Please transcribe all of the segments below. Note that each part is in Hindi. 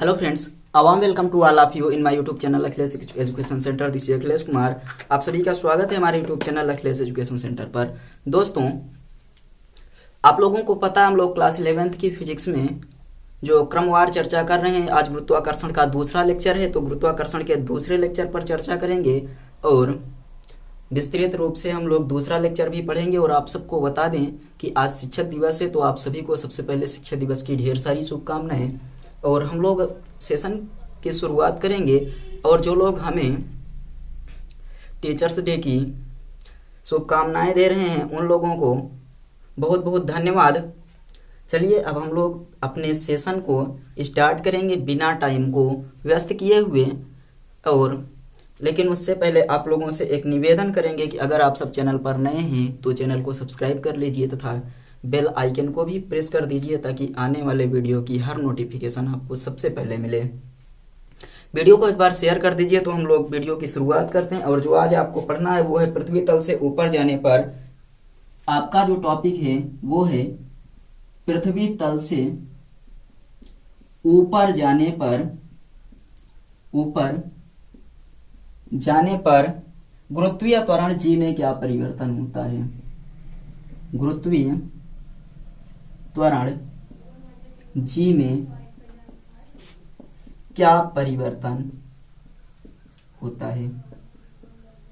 हेलो फ्रेंड्स, अवाम welcome to all of you in my YouTube channel Akhilesh education centre. This is Akhilesh Kumar. आप सभी का स्वागत है हमारे YouTube channel Akhilesh education centre पर। दोस्तों, आप लोगों को पता है हम लोग क्लास 11th की फिजिक्स में जो क्रमवार चर्चा कर रहे हैं। आज गुरुत्वाकर्षण का दूसरा लेक्चर है, तो गुरुत्वाकर्षण के दूसरे लेक्चर पर चर्चा करेंगे और विस्तृत रूप से हम लोग दूसरा लेक्चर भी पढ़ेंगे। और आप सबको बता दें कि आज शिक्षक दिवस है, तो आप सभी को सबसे पहले शिक्षक दिवस की ढेर सारी शुभकामनाएं। और हम लोग सेशन की शुरुआत करेंगे, और जो लोग हमें टीचर्स डे की शुभकामनाएं दे रहे हैं उन लोगों को बहुत बहुत धन्यवाद। चलिए अब हम लोग अपने सेशन को स्टार्ट करेंगे बिना टाइम को व्यस्त किए हुए। और लेकिन उससे पहले आप लोगों से एक निवेदन करेंगे कि अगर आप सब चैनल पर नए हैं तो चैनल को सब्सक्राइब कर लीजिए तथा बेल आइकन को भी प्रेस कर दीजिए, ताकि आने वाले वीडियो की हर नोटिफिकेशन आपको सबसे पहले मिले। वीडियो को एक बार शेयर कर दीजिए। तो हम लोग वीडियो की शुरुआत करते हैं। और जो आज आपको पढ़ना है वो है पृथ्वी तल से ऊपर जाने पर। आपका जो टॉपिक है वो है पृथ्वी तल से ऊपर जाने पर गुरुत्वीय त्वरण जी में क्या परिवर्तन होता है। गुरुत्वीय त्वरण जी में क्या परिवर्तन होता है।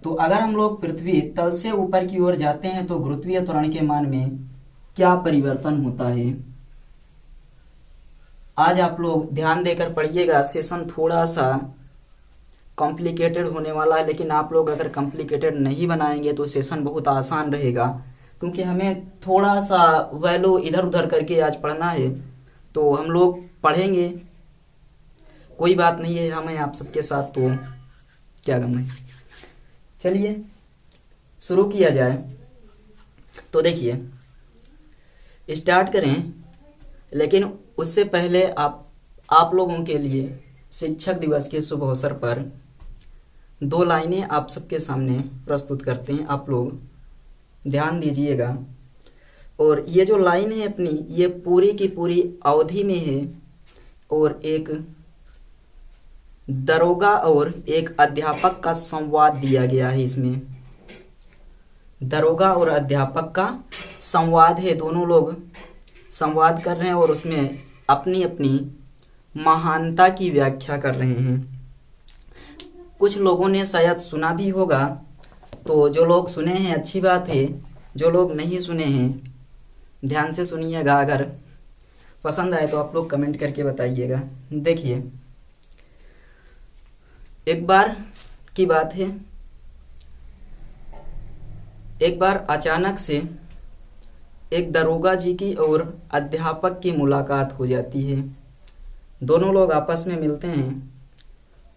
तो अगर हम लोग पृथ्वी तल से ऊपर की ओर जाते हैं तो गुरुत्वीय त्वरण के मान में क्या परिवर्तन होता है। आज आप लोग ध्यान देकर पढ़िएगा। सेशन थोड़ा सा कॉम्प्लिकेटेड होने वाला है, लेकिन आप लोग अगर कॉम्प्लिकेटेड नहीं बनाएंगे तो सेशन बहुत आसान रहेगा, क्योंकि हमें थोड़ा सा वैल्यू इधर उधर करके आज पढ़ना है। तो हम लोग पढ़ेंगे, कोई बात नहीं है, हमें आप सबके साथ तो क्या गम है। चलिए शुरू किया जाए। तो देखिए स्टार्ट करें, लेकिन उससे पहले आप लोगों के लिए शिक्षक दिवस के शुभ अवसर पर दो लाइनें आप सबके सामने प्रस्तुत करते हैं। आप लोग ध्यान दीजिएगा। और ये जो लाइन है अपनी, ये पूरी की पूरी अवधि में है, और एक दरोगा और एक अध्यापक का संवाद दिया गया है। इसमें दरोगा और अध्यापक का संवाद है, दोनों लोग संवाद कर रहे हैं और उसमें अपनी अपनी महानता की व्याख्या कर रहे हैं। कुछ लोगों ने शायद सुना भी होगा, तो जो लोग सुने हैं अच्छी बात है, जो लोग नहीं सुने हैं ध्यान से सुनिएगा। अगर पसंद आए तो आप लोग कमेंट करके बताइएगा। देखिए, एक बार की बात है, एक बार अचानक से एक दरोगा जी की और अध्यापक की मुलाकात हो जाती है। दोनों लोग आपस में मिलते हैं।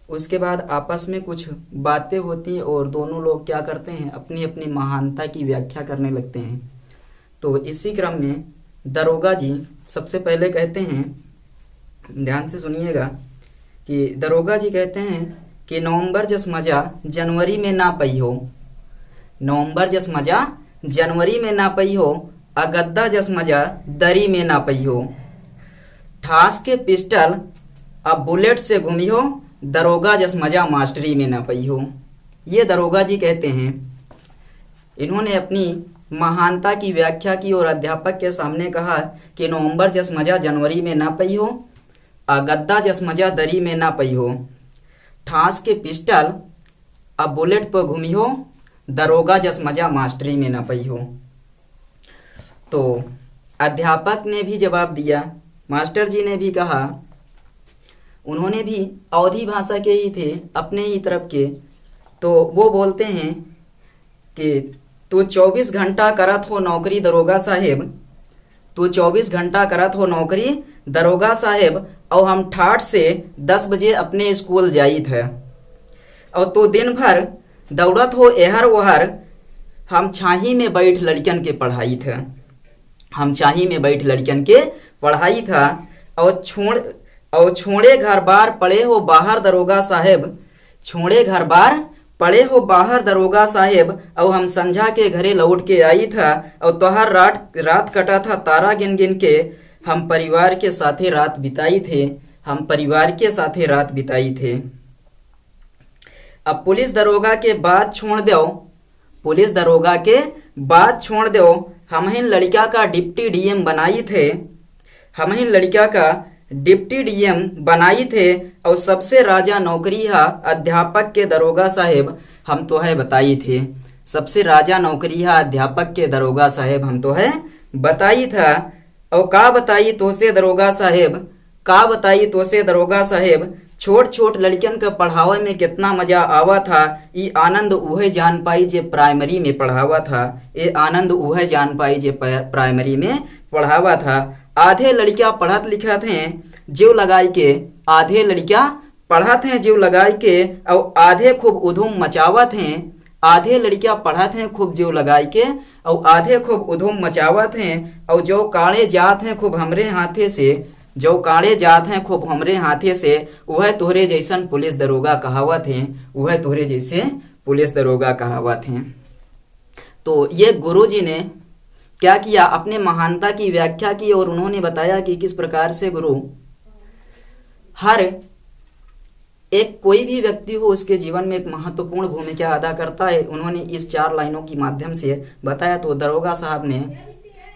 उसके बाद आपस में कुछ बातें होती हैं और दोनों लोग क्या करते हैं, अपनी अपनी महानता की व्याख्या करने लगते हैं। तो इसी क्रम में दरोगा जी सबसे पहले कहते हैं, ध्यान से सुनिएगा, कि दरोगा जी कहते हैं कि नवंबर जस मजा जनवरी में ना पई हो, नवंबर जस मजा जनवरी में ना पई हो, अगद्दा जस मजा दरी में ना पई हो, ठास के पिस्टल अब बुलेट से घूमी हो, दरोगा जस मजा मास्टरी में ना पई हो। ये दरोगा जी कहते हैं। इन्होंने अपनी महानता की व्याख्या की और अध्यापक के सामने कहा कि नवंबर जस मजा जनवरी में ना पई हो, अगद्दा जस मजा दरी में ना पई हो, ठास के पिस्टल अब बुलेट पर घूमी हो, दरोगा जस मजा मास्टरी में ना पई हो। तो अध्यापक ने भी जवाब दिया, मास्टर जी ने भी कहा। उन्होंने भी अवधी भाषा के ही थे, अपने ही तरफ के। तो वो बोलते हैं कि तू 24 घंटा करत हो नौकरी दरोगा साहेब, तू 24 घंटा करत हो नौकरी दरोगा साहेब, और हम ठाठ से 10 बजे अपने स्कूल जाई थे, और तू दिन भर दौड़त हो एहर ओहर, हम छाही में बैठ लड़कन के पढ़ाई थे, हम छाही में बैठ लड़कन के पढ़ाई था, और छोड़े घर बार पड़े हो बाहर दरोगा साहेब, छोड़े घर बार पड़े हो बाहर दरोगा साहेब, और हम संझा के घरे लौट के आई था, और तोहर रात कटा था तारा गिन गिन के, हम परिवार के साथे रात बिताई थे, हम परिवार के साथ रात बिताई थे। अब पुलिस दरोगा के बात छोड़ दो, पुलिस दरोगा के बात छोड़ दो, हम ही लड़का का डिप्टी डीएम बनाई थे, हम ही लड़का का डिप्टी डीएम बनाई थे। और सबसे राजा नौकरी हा अध्यापक के दरोगा साहेब हम तो है बताई थे। सबसे राजा नौकरी हा अध्यापक के दरोगा साहेब हम तो है बताई था। और का बताई तो से दरोगा साहेब, का बताई तो से दरोगा साहेब, छोट छोट लड़कियन के पढ़ावे में कितना मजा आवा था। ये आनंद उहे जान पाई जे प्राइमरी में पढ़ावा था, ये आनंद उहे जान पाई जे प्राइमरी में पढ़ावा था। आधे लड़कियां पढ़त लिखत हैं जीव लगाई के, आधे लड़कियां पढ़त हैं जीव लगाई के, और आधे खूब उधूम मचावत हैं। आधे लड़कियां पढ़त हैं खूब जीव लगाई के, और आधे खूब उधूम मचावत हैं। और जो काड़े जात हैं खूब हमरे हाथे से, जो काड़े जात हैं खूब हमरे हाथे से, वह तोहरे जैसन पुलिस दरोगा कहावत हैं, वह तोहरे जैसे पुलिस दरोगा कहावत हैं। तो ये गुरुजी ने क्या किया, अपने महानता की व्याख्या की और उन्होंने बताया कि किस प्रकार से गुरु हर एक कोई भी व्यक्ति हो उसके जीवन में एक महत्वपूर्ण भूमिका अदा करता है। उन्होंने इस 4 लाइनों की माध्यम से बताया। तो दरोगा साहब ने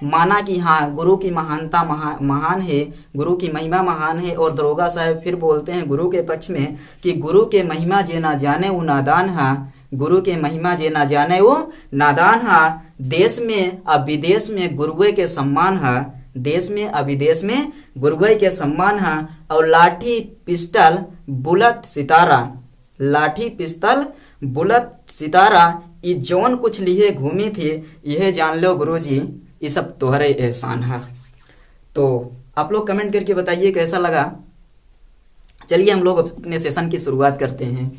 माना कि हाँ गुरु की महानता महान है, गुरु की महिमा महान है। और दरोगा साहब फिर बोलते हैं गुरु के पक्ष में कि गुरु के महिमा जे ना जाने वो नादान हा, गुरु के महिमा जे ना जाने वो नादान हा। देश में अब विदेश में गुरुए के सम्मान हा, देश में अब विदेश में गुरुए के सम्मान हा। और लाठी पिस्टल बुलेट सितारा, लाठी पिस्टल बुलेट सितारा, ये जौन कुछ लिए घूमी थी यह जान लो गुरुजी ये सब तोहरे एहसान है। तो आप लोग कमेंट करके बताइए कैसा लगा। चलिए हम लोग अपने सेशन की शुरुआत करते हैं।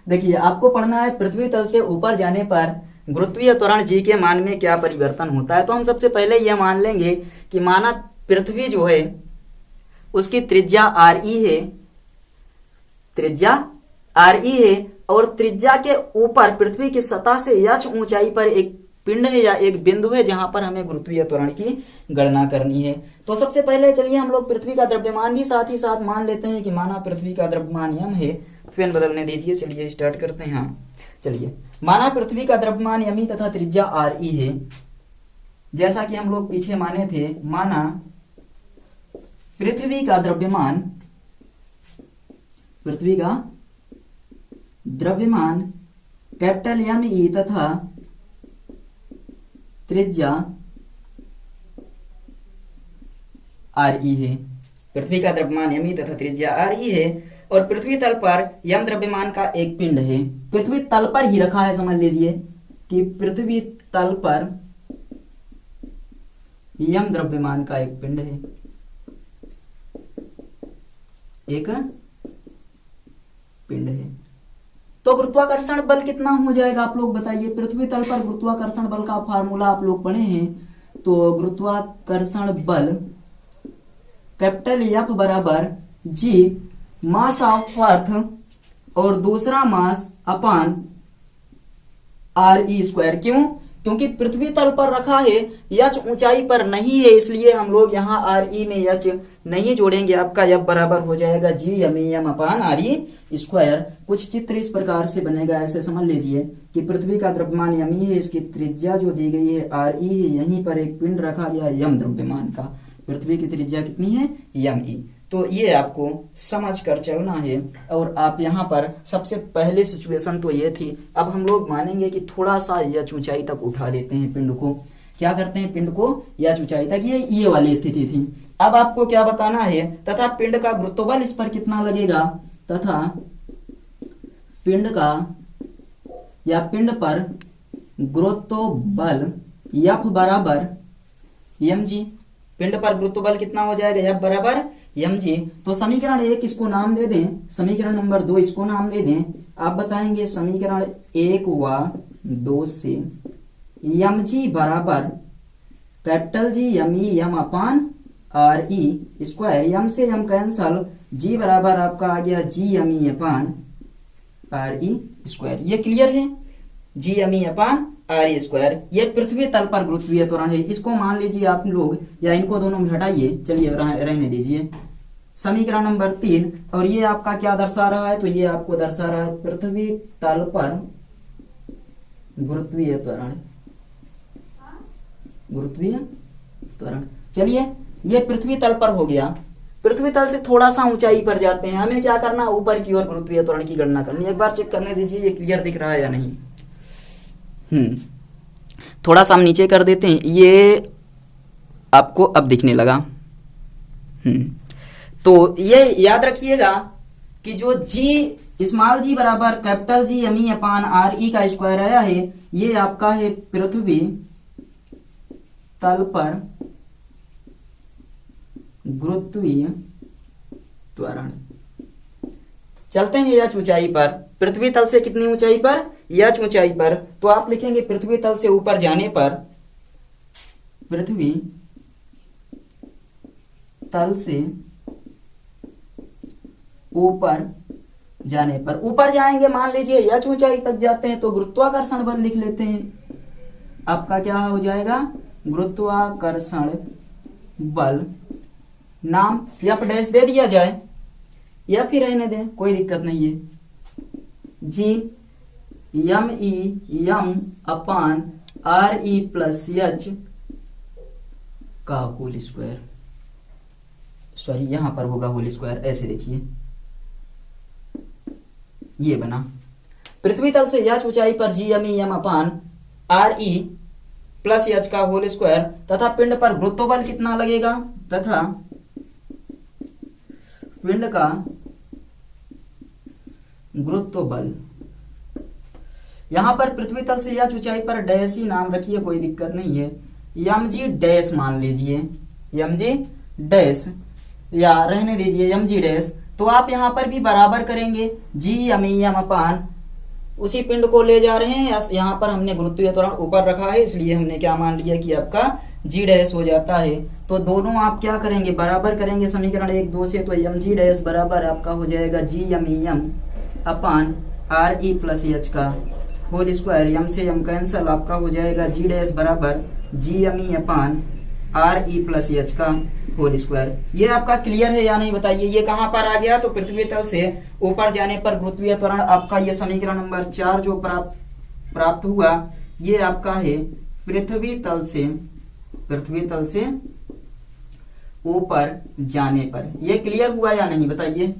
देखिए आपको पढ़ना है पृथ्वी तल से ऊपर जाने पर गुरुत्वीय त्वरण जी के मान में क्या परिवर्तन होता है। तो हम सबसे पहले यह मान लेंगे कि माना पृथ्वी जो है उसकी त्रिज्या आर ई है, त्रिज्या आर ई है, और त्रिज्या के ऊपर पृथ्वी की सतह से h ऊंचाई पर एक पिंड है या एक बिंदु है जहां पर हमें गुरुत्वीय त्वरण की गणना करनी है। तो सबसे पहले चलिए हम लोग पृथ्वी का द्रव्यमान भी साथ ही साथ मान लेते हैं कि माना पृथ्वी का द्रव्यमान m है। पेन बदलने दीजिए, चलिए स्टार्ट करते हैं। हाँ चलिए, माना पृथ्वी का द्रव्यमान यमी तथा त्रिज्या आर ई है, जैसा कि हम लोग पीछे माने थे। माना पृथ्वी का द्रव्यमान, पृथ्वी का द्रव्यमान कैपिटल एम ई तथा त्रिज्या आर ई है। पृथ्वी का द्रव्यमान यमी तथा त्रिज्या आर ई है और पृथ्वी तल पर यम द्रव्यमान का एक पिंड है। पृथ्वी तल पर ही रखा है, समझ लीजिए कि पृथ्वी तल पर यम द्रव्यमान का एक पिंड है, एक पिंड है। तो गुरुत्वाकर्षण बल कितना हो जाएगा आप लोग बताइए। पृथ्वी तल पर गुरुत्वाकर्षण बल का फार्मूला आप लोग पढ़े हैं। तो गुरुत्वाकर्षण बल कैपिटल एफ बराबर जी मास ऑफ अर्थ और दूसरा मास अपान आर ई स्क्वायर। क्यों? क्योंकि पृथ्वी तल पर रखा है, एच ऊंचाई पर नहीं है, इसलिए हम लोग यहाँ आर ई में एच नहीं जोड़ेंगे। आपका एफ बराबर हो जाएगा G M M upon R E square. कुछ चित्र इस प्रकार से बनेगा, ऐसे समझ लीजिए कि पृथ्वी का द्रव्यमान यमी है, इसकी त्रिज्या जो दी गई है आर ई है, यहीं पर एक पिंड रखा गया यम द्रव्यमान का। पृथ्वी की त्रिज्या कितनी है? यम ई। तो ये आपको समझ कर चलना है। और आप यहाँ पर सबसे पहले सिचुएशन तो ये थी। अब हम लोग मानेंगे कि थोड़ा सा एच ऊंचाई तक उठा देते हैं पिंड को। क्या करते हैं? पिंड को एच ऊंचाई तक, ये वाली स्थिति थी। अब आपको क्या बताना है? तथा पिंड का गुरुत्वबल इस पर कितना लगेगा, तथा पिंड का या पिंड पर गुरुत्वबल एफ बराबर एम जी। पिंड पर गुरुत्वबल कितना हो जाएगा? एफ बराबर एम जी। तो समीकरण 1 इसको नाम दे दें, समीकरण नंबर 2 इसको नाम दे दें। आप बताएंगे समीकरण 1 व 2 से एम जी बराबर capital G M E M upon R E square. M से एम कैंसल, जी बराबर आपका आ गया G M E upon R E square. ये क्लियर है? G M E upon R E square. ये पृथ्वी तल पर गुरुत्वीय त्वरण है। इसको मान लीजिए आप लोग, या इनको दोनों में हटाइए, चलिए रहने दीजिए। समीकरण नंबर 3। और ये आपका क्या दर्शा रहा है, तो ये आपको दर्शा रहा है पृथ्वी तल पर गुरुत्वीय त्वरण। गुरुत्वीय त्वरण, चलिए ये पृथ्वी तल पर हो गया। पृथ्वी तल से थोड़ा सा ऊंचाई पर जाते हैं, हमें क्या करना, ऊपर की ओर गुरुत्वीय त्वरण की गणना करनी। एक बार चेक करने दीजिए ये क्लियर दिख रहा है या नहीं। थोड़ा सा हम नीचे कर देते हैं, ये आपको अब दिखने लगा। तो ये याद रखिएगा कि जो जी स्मॉल जी बराबर capital G M upon R E का स्क्वायर आया है, ये आपका है पृथ्वी तल पर गुरुत्वीय त्वरण। चलते हैं एच ऊंचाई पर, पृथ्वी तल से कितनी ऊंचाई पर, एच ऊंचाई पर। तो आप लिखेंगे पृथ्वी तल से ऊपर जाने पर, पृथ्वी तल से ऊपर जाने पर, ऊपर जाएंगे मान लीजिए एच ऊंचाई तक जाते हैं तो गुरुत्वाकर्षण बल लिख लेते हैं। आपका क्या हो जाएगा, गुरुत्वाकर्षण बल नाम एफ डैश दे दिया जाए या फिर रहने दें, कोई दिक्कत नहीं है। G M E M upon R E plus H का होल स्क्वायर, सॉरी यहां पर होगा होल स्क्वायर, ऐसे देखिए ये बना। पृथ्वी तल से एच ऊंचाई पर जी M E M upon R E plus H का होल स्क्वायर तथा पिंड पर गुरुत्वबल कितना लगेगा, तथा पिंड का गुरुत्वबल। यहां पर पृथ्वी तल से एच ऊंचाई पर डैश ही नाम रखिए, कोई दिक्कत नहीं है। एम जी डैश मान लीजिए, एम जी डैश या रहने दीजिए एम जी डैश। तो आप यहां पर भी बराबर करेंगे, जी एम ई एम अपान उसी पिंड को ले जा रहे हैं, यहाँ पर हमने गुरुत्वीय त्वरण ऊपर रखा है इसलिए हमने क्या मान लिया कि आपका जी डैश हो जाता है। तो दोनों आप क्या करेंगे, बराबर करेंगे समीकरण 1 2 से। तो एम जी डैश बराबर आपका हो जाएगा जी M E M upon R E plus H का होल स्क्वायर, एम से एम कैंसल, आपका हो जाएगा जी डैश बराबर जी M E upon R E plus H का होल स्क्वायर। ये आपका क्लियर है या नहीं बताइए। ये कहां पर आ गया, तो पृथ्वी तल से ऊपर जाने पर गुरुत्वीय त्वरण। आपका ये समीकरण नंबर 4 जो प्राप्त हुआ, ये आपका है पृथ्वी तल से ऊपर जाने पर। ये क्लियर हुआ या नहीं बताइए।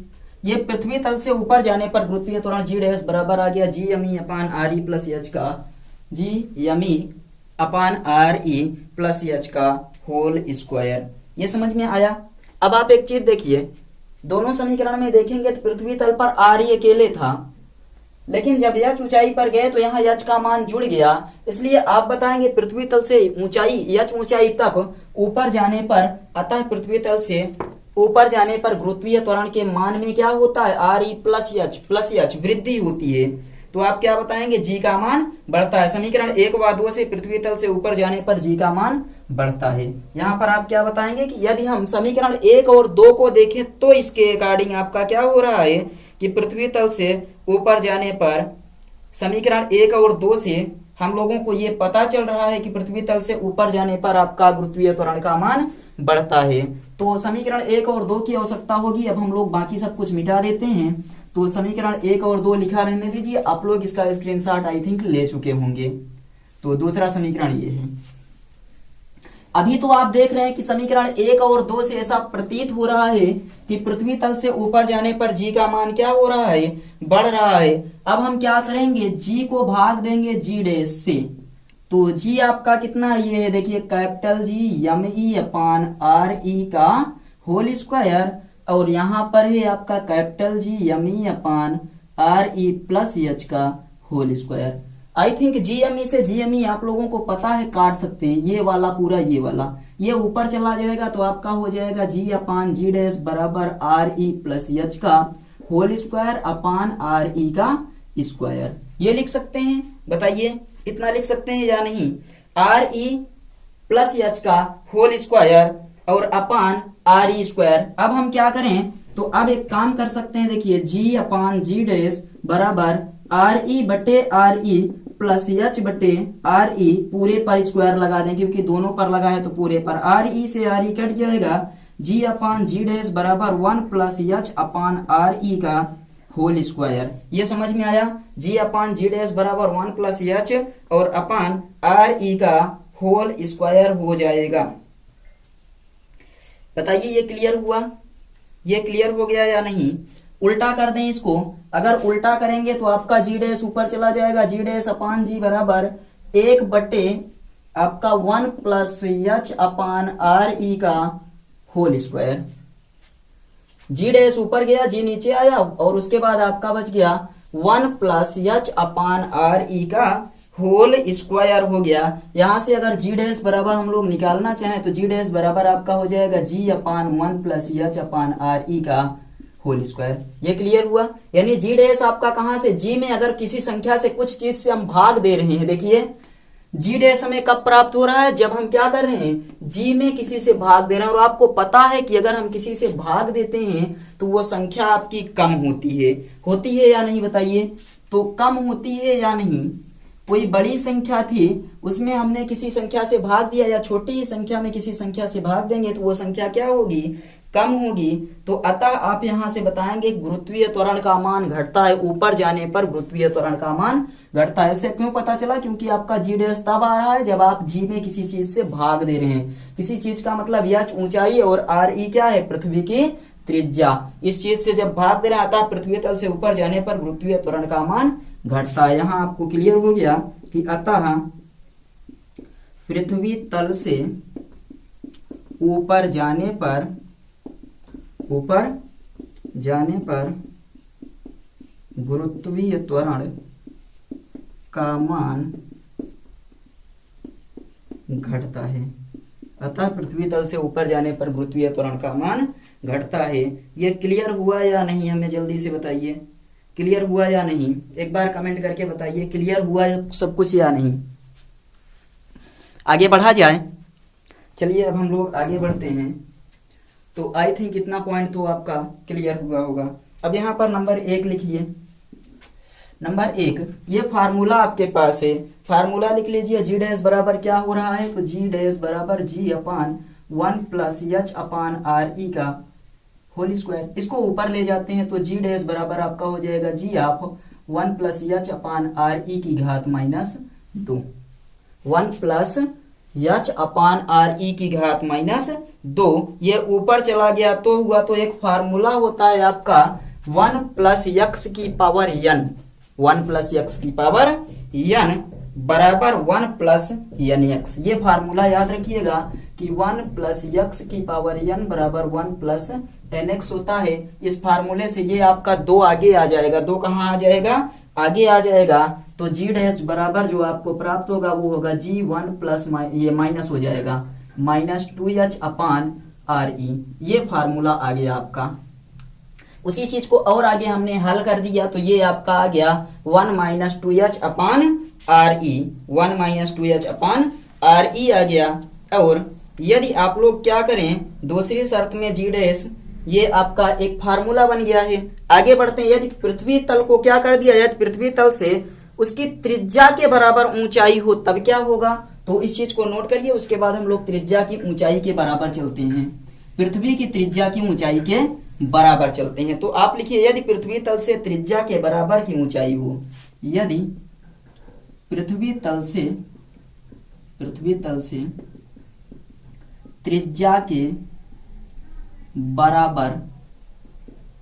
ये पृथ्वी तल से ऊपर जाने पर गुरुत्वीय त्वरण जी डैश बराबर आ गया G M E upon R E plus H का, जी M E upon R E plus H का होल स्क्वायर। ये समझ में आया। अब आप एक चीज देखिए, दोनों समीकरण में देखेंगे तो पृथ्वी तल पर आर ई अकेले था, लेकिन जब एच ऊंचाई पर गए तो यहाँ एच का मान जुड़ गया। इसलिए आप बताएंगे पृथ्वी तल से ऊंचाई एच ऊंचाई तक ऊपर जाने पर, अतः पृथ्वी तल से ऊपर जाने पर गुरुत्वीय त्वरण के मान में क्या होता है, आर ई प्लस एच वृद्धि होती है। तो आप क्या बताएंगे, जी का मान बढ़ता है। समीकरण 1 व 2 से पृथ्वी तल से ऊपर जाने पर जी का मान बढ़ता है। यहाँ पर आप क्या बताएंगे कि यदि हम समीकरण 1 और 2 को देखें तो इसके अकॉर्डिंग आपका क्या हो रहा है कि पृथ्वी तल से ऊपर जाने पर समीकरण 1 और 2 से हम लोगों को ये पता चल रहा है कि पृथ्वी तल से ऊपर जाने पर आपका गुरुत्वीय त्वरण का मान बढ़ता है। तो समीकरण 1 और 2 की आवश्यकता होगी। अब हम लोग बाकी सब कुछ मिटा देते हैं। तो समीकरण 1 और 2 लिखा रहने दीजिए, आप लोग इसका स्क्रीनशॉट आई थिंक ले चुके होंगे। तो दूसरा समीकरण ये है। अभी तो आप देख रहे हैं कि समीकरण 1 और 2 से ऐसा प्रतीत हो रहा है कि पृथ्वी तल से ऊपर जाने पर जी का मान क्या हो रहा है, बढ़ रहा है। अब हम क्या करेंगे, जी को भाग देंगे जी डैश से। तो जी आपका कितना है, ये है देखिए capital G M E upon R E का होल स्क्वायर, और यहाँ पर है आपका capital G M E upon R E plus H का whole square. I think GME से जीएमई आप लोगों को पता है, काट सकते हैं। ये वाला पूरा, ये वाला ये ऊपर चला जाएगा तो आपका हो जाएगा जी अपान जी डैश बराबर आर ई प्लस एच का whole square upon R E का स्क्वायर। ये लिख सकते हैं, बताइए इतना लिख सकते हैं या नहीं। आर ई प्लस एच का होल स्क्वायर और अपान आर ई स्क्वायर। अब हम क्या करें, तो अब एक काम कर सकते हैं, देखिए जी अपान जी डैश बराबर आर ई बटे आर ई प्लस एच बटे आर ई, पूरे पर स्क्वायर लगा दें क्योंकि दोनों पर लगा है तो पूरे पर। आर ई से आर ई कट जाएगा, जी अपान जी डैश बराबर 1 plus H upon R E का होल स्क्वायर। ये समझ में आया? जी अपान जी डैश बराबर 1 प्लस एच और अपान आर ई का होल स्क्वायर हो जाएगा। बताइए ये क्लियर हुआ? ये क्लियर हो गया या नहीं? उल्टा कर दें इसको। अगर उल्टा करेंगे तो आपका जी डैश ऊपर चला जाएगा, जी डैश अपान जी बराबर 1 बटे आपका 1 plus H upon R E का होल स्क्वायर। जी डैश ऊपर गया, जी नीचे आया और उसके बाद आपका बच गया 1 plus H upon R E का होल स्क्वायर हो गया। यहां से अगर जी डैश बराबर हम लोग निकालना चाहें तो जी डैश बराबर आपका हो जाएगा जी अपान 1 plus H upon R E का होल स्क्वायर। ये क्लियर हुआ? यानी जी डैश आपका कहां से, जी में अगर किसी संख्या से कुछ चीज से हम भाग दे रहे हैं, देखिए जी डैश हमें कब प्राप्त हो रहा है, जब हम क्या कर रहे हैं, जी में किसी से भाग दे रहे हैं। और आपको पता है कि अगर हम किसी से भाग देते हैं तो वो संख्या आपकी कम होती है या नहीं बताइए? तो कम होती है या नहीं? कोई बड़ी संख्या थी, उसमें हमने किसी संख्या से भाग दिया, या छोटी ही संख्या में किसी संख्या से भाग देंगे तो वो संख्या क्या होगी, कम होगी। तो अतः आप यहां से बताएंगे गुरुत्वीय त्वरण का मान घटता है, ऊपर जाने पर गुरुत्वीय त्वरण का मान घटता है। इससे क्यों पता चला? क्योंकि आपका जी डैश तब आ रहा है जब आप जी में किसी चीज से भाग दे रहे हैं। किसी चीज का मतलब एच ऊंचाई और आर ई क्या है, पृथ्वी की त्रिज्या। इस चीज से जब भाग दे रहे हैं अतः पृथ्वी तल से ऊपर जाने पर गुरुत्वीय त्वरण का मान घटता है। यहां आपको क्लियर हो गया कि अतः पृथ्वी तल से ऊपर जाने पर गुरुत्वीय त्वरण का मान घटता है। अतः पृथ्वी तल से ऊपर जाने पर गुरुत्वीय त्वरण का मान घटता है। ये क्लियर हुआ या नहीं? हमें जल्दी से बताइए, क्लियर हुआ या नहीं? एक बार कमेंट करके बताइए क्लियर हुआ सब कुछ या नहीं। आगे बढ़ा जाए। चलिए अब हम लोग आगे बढ़ते हैं। तो आई थिंक इतना पॉइंट तो आपका क्लियर हुआ होगा। अब यहाँ पर नंबर 1 लिखिए। नंबर 1 ये फार्मूला आपके पास है, फार्मूला लिख लीजिए। जी डैश बराबर क्या हो रहा है, तो जी डैश बराबर जी अपान 1 plus H upon R E का होल स्क्वायर। इसको ऊपर ले जाते हैं तो जी डैश बराबर आपका हो जाएगा G of 1 plus H upon R E की घात minus 2। 1 plus H upon R E की घात माइनस 2। ये ऊपर चला गया तो हुआ, तो एक फार्मूला होता है आपका 1 प्लस एक्स की पावर एन, 1 प्लस एक्स की पावर एन बराबर 1 प्लस एन एक्स। ये फार्मूला याद रखिएगा कि 1 प्लस एक्स की पावर एन बराबर 1 प्लस एन एक्स होता है। इस फार्मूले से ये आपका 2 आगे आ जाएगा। 2 कहाँ आ जाएगा, आगे आ जाएगा। तो जी डैश बराबर जो आपको प्राप्त होगा वो होगा जी 1 प्लस ये माइनस हो जाएगा माइनस 2h अपान आर ई। ये फार्मूला आ गया आपका। उसी चीज को और आगे हमने हल कर दिया तो ये आपका आ गया 1 माइनस 2h अपान आर ई, 1 माइनस 2h अपान आर ई आ गया। और यदि आप लोग क्या करें, दूसरी शर्त में जी डैश ये आपका एक फार्मूला बन गया है। आगे बढ़ते हैं। यदि पृथ्वी तल को क्या कर दिया, यदि पृथ्वी तल से उसकी त्रिज्या के बराबर ऊंचाई हो तब क्या होगा, तो इस चीज को नोट करिए। उसके बाद हम लोग त्रिज्या की ऊंचाई के बराबर चलते हैं, पृथ्वी की त्रिज्या की ऊंचाई के बराबर चलते हैं। तो आप लिखिए यदि पृथ्वी तल से त्रिज्या के बराबर की ऊंचाई हो, यदि पृथ्वी तल से त्रिज्या के बराबर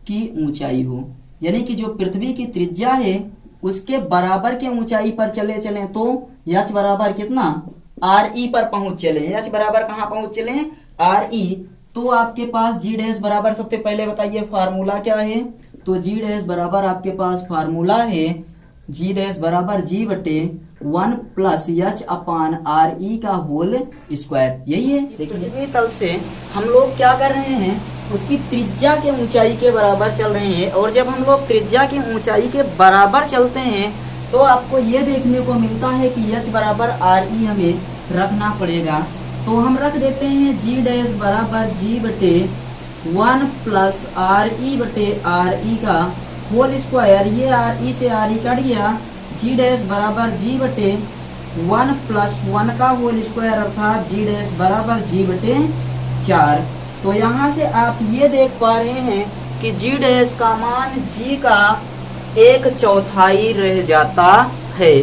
की ऊंचाई हो, यानी कि जो पृथ्वी की त्रिज्या है उसके बराबर के ऊंचाई पर चले तो एच बराबर कितना, आर ई पर पहुंच चले। एच बराबर कहां पहुंच चले, आर ई। तो आपके पास जी डैश बराबर, सबसे पहले बताइए फार्मूला क्या है, तो जी डैश बराबर आपके पास फार्मूला है जी डैश बराबर जी बटे 1 plus H upon R E का होल स्क्वायर। यही है। देखिए तल से हम लोग क्या कर रहे हैं, उसकी त्रिज्या के ऊंचाई के बराबर चल रहे हैं। और जब हम लोग त्रिज्या की ऊंचाई के बराबर चलते हैं तो आपको ये देखने को मिलता है कि एच बराबर आर ई हमें रखना पड़ेगा। तो हम रख देते हैं जी डैश बराबर जी बटे 1 प्लस आर ई बटे आर ई का होल स्क्वायर। ये आर ई से आर ई कट गया। जी डैश बराबर जी बटे 1 प्लस 1 का होल स्क्वायर, अर्थात जी डैश बराबर जी बटे 4। तो यहाँ से आप ये देख पा रहे हैं कि जी डैश का मान जी का 1/4 रह जाता है।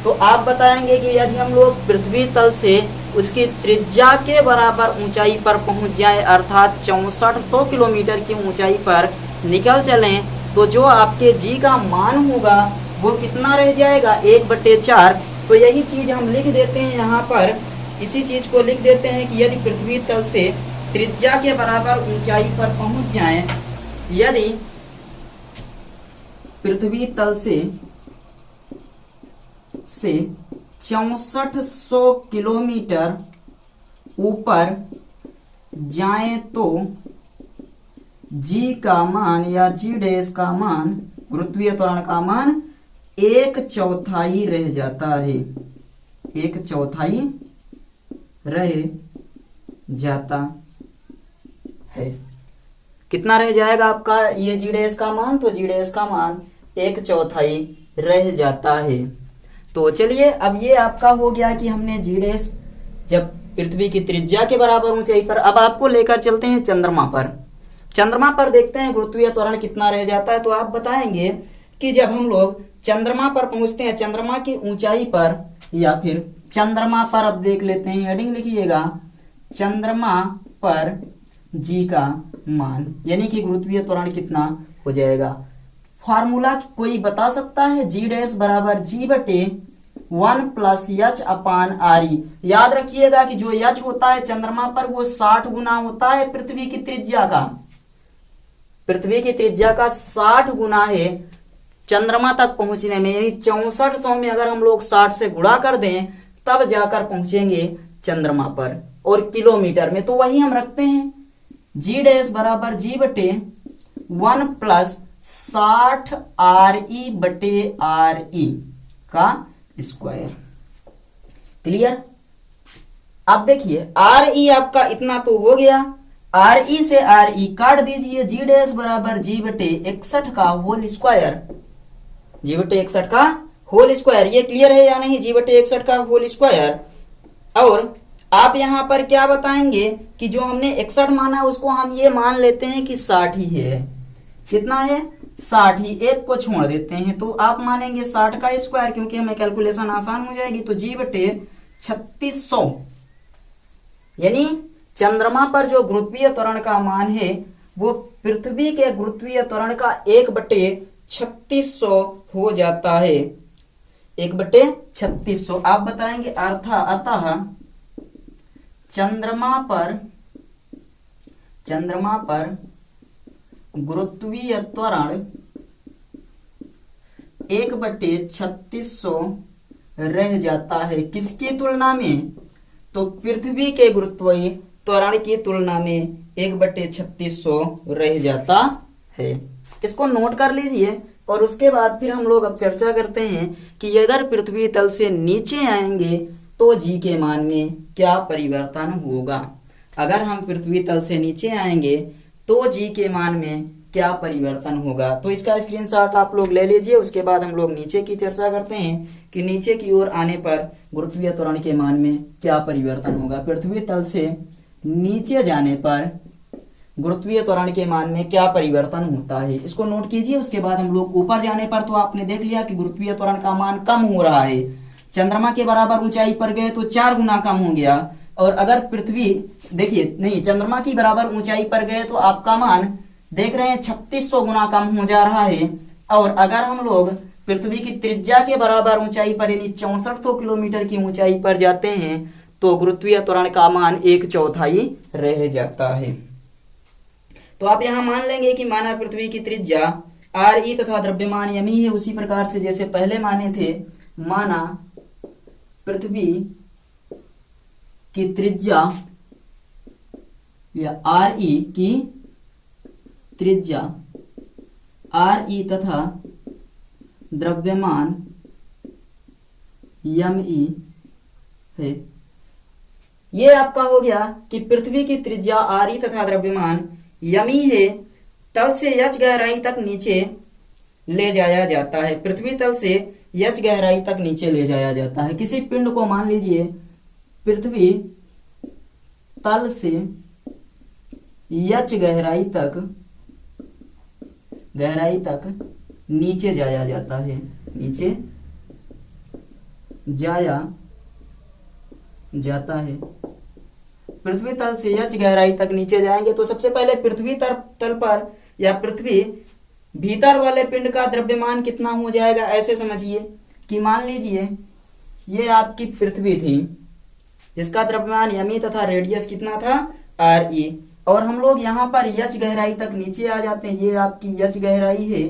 तो आप बताएंगे कि यदि हम लोग पृथ्वी तल से उसकी त्रिज्या के बराबर ऊंचाई पर पहुंच जाए, अर्थात 6400 किलोमीटर की ऊंचाई पर निकल चलें, तो जो आपके जी का मान होगा वो कितना रह जाएगा, 1/4। तो यही चीज हम लिख देते हैं यहाँ पर, इसी चीज को लिख देते हैं कि यदि पृथ्वी तल से त्रिज्या के बराबर ऊंचाई पर पहुंच जाएं, यदि पृथ्वी तल से 6400 किलोमीटर ऊपर जाएं तो जी का मान या जी डैश का मान, गुरुत्वीय त्वरण का मान 1/4 रह जाता है, 1/4 रह जाता है। कितना रह जाएगा आपका ये जी डैश का मान, तो जी डैश का मान 1/4 रह जाता है। तो चलिए अब ये आपका हो गया कि हमने जी डैश जब पृथ्वी की त्रिज्या के बराबर ऊंचाई पर। अब आपको लेकर चलते हैं चंद्रमा पर। चंद्रमा पर देखते हैं गुरुत्वीय त्वरण कितना रह जाता है। तो आप बताएंगे कि जब हम लोग चंद्रमा पर पहुंचते हैं, चंद्रमा की ऊंचाई पर या फिर चंद्रमा पर, अब देख लेते हैं, हेडिंग लिखिएगा चंद्रमा पर जी का मान, यानी कि गुरुत्वीय त्वरण कितना हो जाएगा। फार्मूला कोई बता सकता है, जी डैश बराबर जी बटे 1 प्लस एच अपान आर ई। याद रखिएगा कि जो एच होता है चंद्रमा पर वो 60 गुना होता है पृथ्वी की त्रिज्या का, पृथ्वी की त्रिज्या का 60 गुना है चंद्रमा तक पहुंचने में। यानी 6400 में अगर हम लोग 60 से गुणा कर दें तब जाकर पहुंचेंगे चंद्रमा पर, और किलोमीटर में तो वही हम रखते हैं, जी डैश बराबर जी बटे 1 प्लस 60 आर ई बटे आर ई का स्क्वायर। क्लियर। अब देखिए आर ई आपका इतना तो हो गया, आर ई से आर ई काट दीजिए, जी डैश बराबर जी बटे 61 का होल स्क्वायर, जी बटे 61 का होल स्क्वायर। ये क्लियर है या नहीं, जी बटे 61 का होल स्क्वायर। और आप यहां पर क्या बताएंगे कि जो हमने 61 माना उसको हम ये मान लेते हैं कि 60 ही है। कितना है, 60 ही, एक को छोड़ देते हैं तो आप मानेंगे 60 का स्क्वायर, क्योंकि हमें कैलकुलेशन आसान हो जाएगी। तो जी बटे 3600, यानी चंद्रमा पर जो गुरुत्वीय त्वरण का मान है वो पृथ्वी के गुरुत्वीय त्वरण का 1/3600 हो जाता है, 1/3600। आप बताएंगे अतः चंद्रमा पर गुरुत्वीय त्वरण 1/3600 रह जाता है। किसकी तुलना में, तो पृथ्वी के गुरुत्वीय त्वरण की तुलना में 1/3600 रह जाता है। इसको नोट कर लीजिए। और उसके बाद फिर हम लोग अब चर्चा करते हैं कि अगर पृथ्वी तल से नीचे आएंगे तो जी के मान में क्या परिवर्तन होगा। अगर हम पृथ्वी तल से नीचे आएंगे तो जी के मान में क्या परिवर्तन होगा। तो इसका स्क्रीनशॉट आप लोग ले लीजिए। उसके बाद हम लोग नीचे की चर्चा करते हैं कि नीचे की ओर आने पर गुरुत्वीय त्वरण के मान में क्या परिवर्तन होगा। पृथ्वी तल से नीचे जाने पर गुरुत्वीय त्वरण के मान में क्या परिवर्तन होता है, इसको नोट कीजिए। उसके बाद हम लोग ऊपर जाने पर तो आपने देख लिया कि गुरुत्वीय त्वरण का मान कम हो रहा है। चंद्रमा के बराबर ऊंचाई पर गए तो 4 गुना कम हो गया। और अगर पृथ्वी, देखिए नहीं, चंद्रमा की बराबर ऊंचाई पर गए तो आपका मान देख रहे हैं 3600 गुना कम हो जा रहा है। और अगर हम लोग पृथ्वी की त्रिज्या के बराबर ऊंचाई पर यानी 6400 किलोमीटर की ऊंचाई पर जाते हैं तो गुरुत्वीय त्वरण का मान 1/4 रह जाता है। तो आप यहां मान लेंगे कि माना पृथ्वी की त्रिज्या आर ई तथा द्रव्यमान यमी है, उसी प्रकार से जैसे पहले माने थे, माना पृथ्वी की त्रिज्या या आर ई की त्रिज्या आर ई तथा द्रव्यमान यम ई है। ये आपका हो गया कि पृथ्वी की त्रिज्या आर ई तथा द्रव्यमान यमी है, तल से यच गहराई तक नीचे ले जाया जाता है। पृथ्वी तल से यच गहराई तक नीचे ले जाया जाता है। किसी पिंड को मान लीजिए पृथ्वी तल से एच गहराई तक नीचे जाया जाता है, नीचे जाया जाता है। पृथ्वी तल से एच गहराई तक नीचे जाएंगे तो सबसे पहले पृथ्वी तल पर या पृथ्वी भीतर वाले पिंड का द्रव्यमान कितना हो जाएगा। ऐसे समझिए कि मान लीजिए ये आपकी पृथ्वी थी जिसका द्रव्यमान यमी तथा रेडियस कितना था आर ई, और हम लोग यहाँ पर एच गहराई तक नीचे आ जाते हैं। ये आपकी एच गहराई है,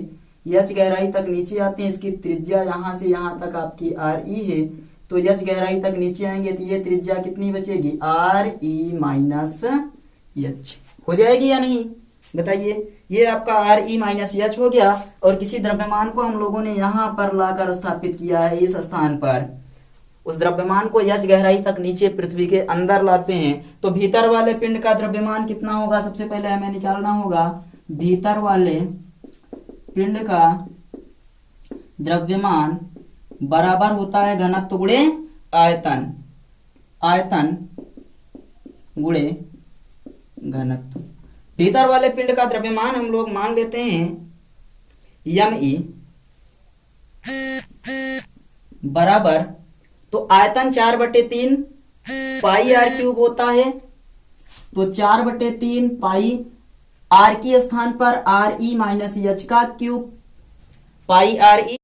एच गहराई तक नीचे आते हैं। इसकी त्रिज्या यहाँ से यहाँ तक आपकी आर ई है, तो एच गहराई तक नीचे आएंगे तो ये त्रिज्या कितनी बचेगी, आर ई माइनस एच हो जाएगी या नहीं बताइए। ये आपका आर ई माइनस एच हो गया, और किसी द्रव्यमान को हम लोगों ने यहाँ पर लाकर स्थापित किया है इस स्थान पर। उस द्रव्यमान को एच गहराई तक नीचे पृथ्वी के अंदर लाते हैं तो भीतर वाले पिंड का द्रव्यमान कितना होगा, सबसे पहले हमें निकालना होगा। भीतर वाले पिंड का द्रव्यमान बराबर होता है घनत्व गुणे आयतन, आयतन गुणे घनत्व। भीतर वाले पिंड का द्रव्यमान हम लोग मान लेते हैं यम ई बराबर, तो आयतन 4/3 पाई आर क्यूब होता है, तो 4/3 पाई आर के स्थान पर आर ई माइनस एच का क्यूब पाई आर ई